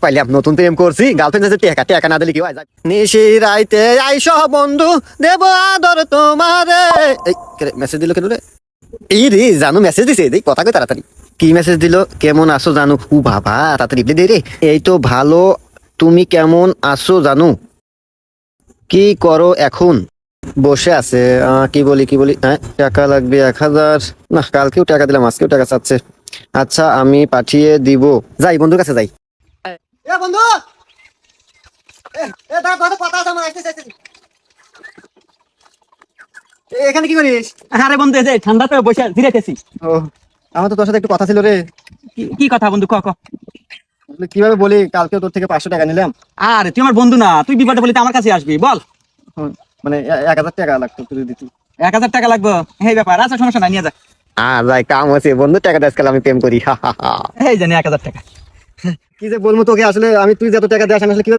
পাইলাম, নতুন প্রেম করছি, গার্লফ্রেন্ড আছে, টেকা টেকা না দিলে কি হয়? নিশি রাইতে আইস বন্ধু, দেব আদর তোমারে। এই মেসেজ দিল কেন রে? এই রে জানু মেসেজ দিছে, দেখ কথা কই তাড়াতাড়ি। কি মেসেজ দিল? কেমন আছো জানু? ও বাবা, তাড়াতাড়ি রিপ্লাই দে রে। এই তো ভালো, তুমি কেমন আছো জানু? কি করো এখন? বসে আছে। কি বলি, হ্যাঁ টাকা লাগবে 1000। না, কালকেও টাকা দিলাম, আজকেও টাকা চাচ্ছে। আচ্ছা আমি পাঠিয়ে দিব। যাই বন্ধুর কাছে যাই। এ বন্ধু, দাঁড়া, কথা আছে আমার, আসতেছি। এখানে কি করিস? আরে বন্ধু, এই যে ঠান্ডাতে বসে জিরাইতেছি। ও, আমার তো তোর সাথে একটু কথা ছিল রে। কি কথা বন্ধু, ক ক। কিভাবে বলি, কালকেও তোর থেকে 500 টাকা নিলাম। আরে তুই আমার বন্ধু না, তুই বিপদে বলিতে আমার কাছে আসবি, বল। মানে 1000 টাকা লাগতো তুই দিতি। 1000 টাকা লাগবে? এই ব্যাপার, আচ্ছা সমস্যা নাই, নিয়ে যা। যাই, কাম আছে বন্ধু, টাকা দেশ কাল আমি প্রেম করি। এই জানি 1000 টাকা। কি যে বলবো তোকে, আসলে আমি তুই যত টাকা দেশ, আমি আসলে কিভাবে